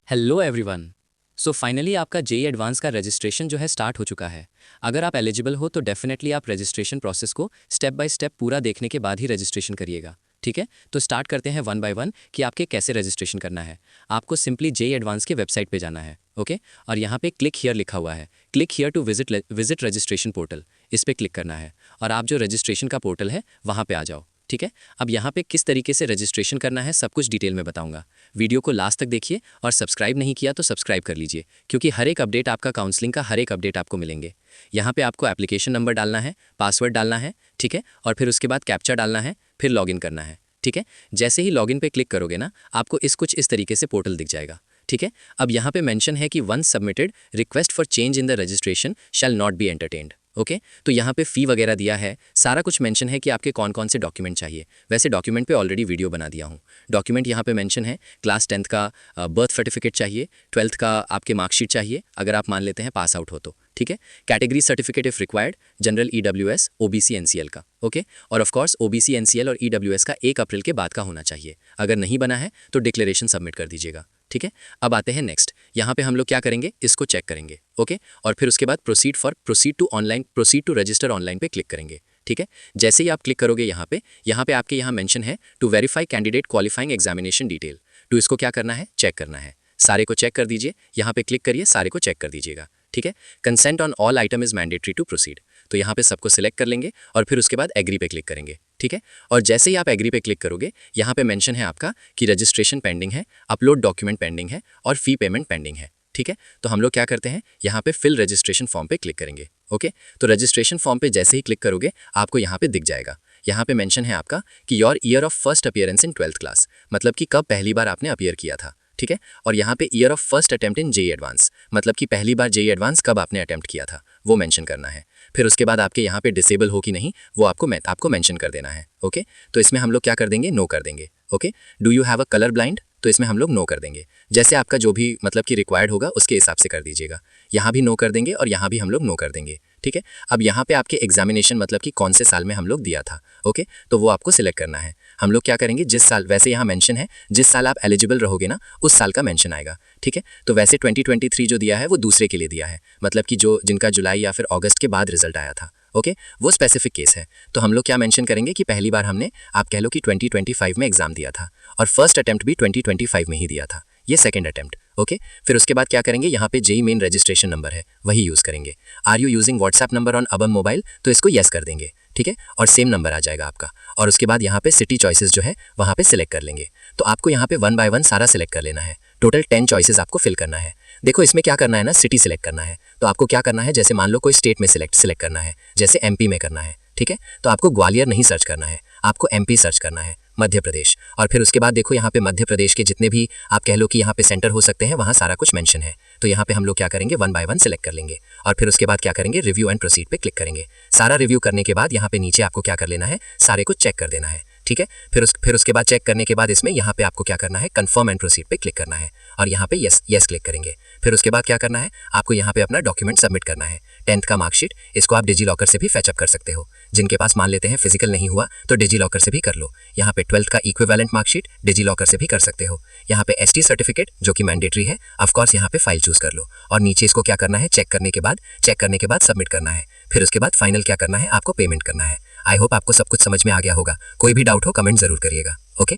Hello everyone. So finally आपका JEE advance का registration जो है स्टार्ट हो चुका है। अगर आप एलिजिबल हो तो डेफिनेटली आप रजिस्ट्रेशन प्रोसेस को स्टेप बाय स्टेप पूरा देखने के बाद ही रजिस्ट्रेशन करिएगा। ठीक है, तो स्टार्ट करते हैं वन बाय वन कि आपके कैसे रजिस्ट्रेशन करना है। आपको सिंपली जेई एडवांस के वेबसाइट पे जाना है। ओके, और यहाँ पे क्लिक हियर लिखा हुआ है, click here to visit registration portal. इस पर क्लिक करना है और आप जो रजिस्ट्रेशन का पोर्टल है वहाँ पे आ जाओ। ठीक है, अब यहाँ पे किस तरीके से रजिस्ट्रेशन करना है सब कुछ डिटेल में बताऊंगा। वीडियो को लास्ट तक देखिए और सब्सक्राइब नहीं किया तो सब्सक्राइब कर लीजिए, क्योंकि हर एक अपडेट आपका काउंसलिंग का हर एक अपडेट आपको मिलेंगे। यहाँ पे आपको एप्लीकेशन नंबर डालना है, पासवर्ड डालना है, ठीक है, और फिर उसके बाद कैप्चा डालना है, फिर लॉगिन करना है। ठीक है, जैसे ही लॉगिन पे क्लिक करोगे ना, आपको कुछ इस तरीके से पोर्टल दिख जाएगा। ठीक है, अब यहाँ पे मेंशन है कि once submitted request for change in the registration shall not be entertained. Okay, तो यहाँ पे फ़ी वगैरह दिया है, सारा कुछ मेंशन है कि आपके कौन कौन से डॉक्यूमेंट चाहिए। वैसे डॉक्यूमेंट पे ऑलरेडी वीडियो बना दिया हूँ। डॉक्यूमेंट यहाँ पे मेंशन है, क्लास 10th का बर्थ सर्टिफिकेट चाहिए, 12th का आपके मार्कशीट चाहिए अगर आप मान लेते हैं पास आउट हो तो। ठीक है, category certificate if required, general EWS OBC NCL का। ओके, और ऑफ कोर्स OBC NCL और EWS का 1 अप्रैल के बाद का होना चाहिए। अगर नहीं बना है तो डिक्लेरेशन सबमिट कर दीजिएगा। ठीक है, अब आते हैं नेक्स्ट। यहाँ पे हम लोग क्या करेंगे, इसको चेक करेंगे। ओके, और फिर उसके बाद प्रोसीड टू रजिस्टर ऑनलाइन पे क्लिक करेंगे। ठीक है, जैसे ही आप क्लिक करोगे यहाँ पे आपके यहाँ मेंशन है to verify candidate qualifying examination detail. तो इसको क्या करना है, चेक करना है। सारे को चेक कर दीजिए, यहाँ पे क्लिक करिए, सारे को चेक कर दीजिएगा। ठीक है, consent on all item is mandatory to proceed. तो यहाँ पे सबको सिलेक्ट कर लेंगे और फिर उसके बाद एग्री पे क्लिक करेंगे। ठीक है, और जैसे ही आप एग्री पे क्लिक करोगे, यहाँ पे मेंशन है आपका कि रजिस्ट्रेशन पेंडिंग है, अपलोड डॉक्यूमेंट पेंडिंग है और फी पेमेंट पेंडिंग है। ठीक है, तो हम लोग क्या करते हैं, यहाँ पे फिल रजिस्ट्रेशन फॉर्म पे क्लिक करेंगे। ओके, तो रजिस्ट्रेशन फॉर्म पे जैसे ही क्लिक करोगे आपको यहाँ पे दिख जाएगा। यहाँ पे मेंशन है आपका कि your year of first appearance in 12th class, मतलब कि कब पहली बार आपने अपीयर किया था। ठीक है, और यहाँ पे year of first attempt in JEE advance, मतलब कि पहली बार जेई एडवांस कब आपने अटेम्प्ट किया था वो मेंशन करना है। फिर उसके बाद आपके यहाँ पे डिसेबल हो कि नहीं वो आपको मेंशन कर देना है। ओके, तो इसमें हम लोग क्या कर देंगे, नो कर देंगे। Okay, do you have a colour blind, तो इसमें हम लोग नो कर देंगे। जैसे आपका जो भी मतलब कि रिक्वायर्ड होगा उसके हिसाब से कर दीजिएगा। यहाँ भी नो कर देंगे और यहाँ भी हम लोग नो कर देंगे। ठीक है, अब यहाँ पे आपके एग्जामिनेशन मतलब कि कौन से साल में हम लोग दिया था। ओके, तो वो आपको सिलेक्ट करना है। हम लोग क्या करेंगे, जिस साल, वैसे यहाँ मेंशन है जिस साल आप एलिजिबल रहोगे ना उस साल का मेंशन आएगा। ठीक है, तो वैसे 2023 जो दिया है वो दूसरे के लिए दिया है, मतलब कि जिनका जुलाई या फिर अगस्त के बाद रिजल्ट आया था। ओके, वो स्पेसिफिक केस है। तो हम लोग क्या मेंशन करेंगे कि पहली बार हमने, आप कह लो कि 2025 में एग्जाम दिया था और फर्स्ट अटेम्प्ट भी 2025 में ही दिया था, ये सेकंड अटेम्प्ट। ओके, फिर उसके बाद क्या करेंगे, यहाँ पे जेई मेन रजिस्ट्रेशन नंबर है वही यूज़ करेंगे। Are you using WhatsApp number on अबम मोबाइल, तो इसको येस कर देंगे। ठीक है, और सेम नंबर आ जाएगा आपका। और उसके बाद यहाँ पे सिटी चॉइसेस जो है वहाँ पे सिलेक्ट कर लेंगे। तो आपको यहाँ पे 1 बाय 1 सारा सिलेक्ट कर लेना है। टोटल 10 चॉइसेस आपको फिल करना है। देखो इसमें क्या करना है ना, सिटी सिलेक्ट करना है। तो आपको क्या करना है, जैसे मान लो कोई स्टेट में सिलेक्ट करना है, जैसे MP में करना है। ठीक है, तो आपको ग्वालियर नहीं सर्च करना है, आपको MP सर्च करना है, मध्य प्रदेश। और फिर उसके बाद देखो यहाँ पे मध्य प्रदेश के जितने भी आप कह लो कि यहाँ पे सेंटर हो सकते हैं वहाँ सारा कुछ मेंशन है। तो यहाँ पे हम लोग क्या करेंगे, 1 बाय 1 सिलेक्ट कर लेंगे और फिर उसके बाद क्या करेंगे, रिव्यू एंड प्रोसीड पे क्लिक करेंगे। सारा रिव्यू करने के बाद यहाँ पे नीचे आपको क्या कर लेना है, सारे कुछ चेक कर देना है। ठीक है, फिर उसके बाद चेक करने के बाद इसमें यहाँ पे आपको क्या करना है, कंफर्म एंड प्रोसीड पे क्लिक करना है और यहाँ पे यस क्लिक करेंगे। फिर उसके बाद क्या करना है, आपको यहाँ पे अपना डॉक्यूमेंट सबमिट करना है। 10th का मार्कशीट, इसको आप डिजी लॉकर से भी फैचअप कर सकते हो। जिनके पास मान लेते हैं फिजिकल नहीं हुआ तो डिजी लॉकर से भी कर लो। यहाँ पे 12th का इक्विवेलेंट मार्कशीट डिजी लॉकर से भी कर सकते हो। यहाँ पे ST सर्टिफिकेट जो कि मैंडेटरी है, ऑफकोर्स यहाँ पे फाइल चूज कर लो और नीचे इसको क्या करना है, चेक करने के बाद सबमिट करना है। फिर उसके बाद फाइनल क्या करना है, आपको पेमेंट करना है। आई होप आपको सब कुछ समझ में आ गया होगा। कोई भी डाउट हो कमेंट जरूर करिएगा। ओके।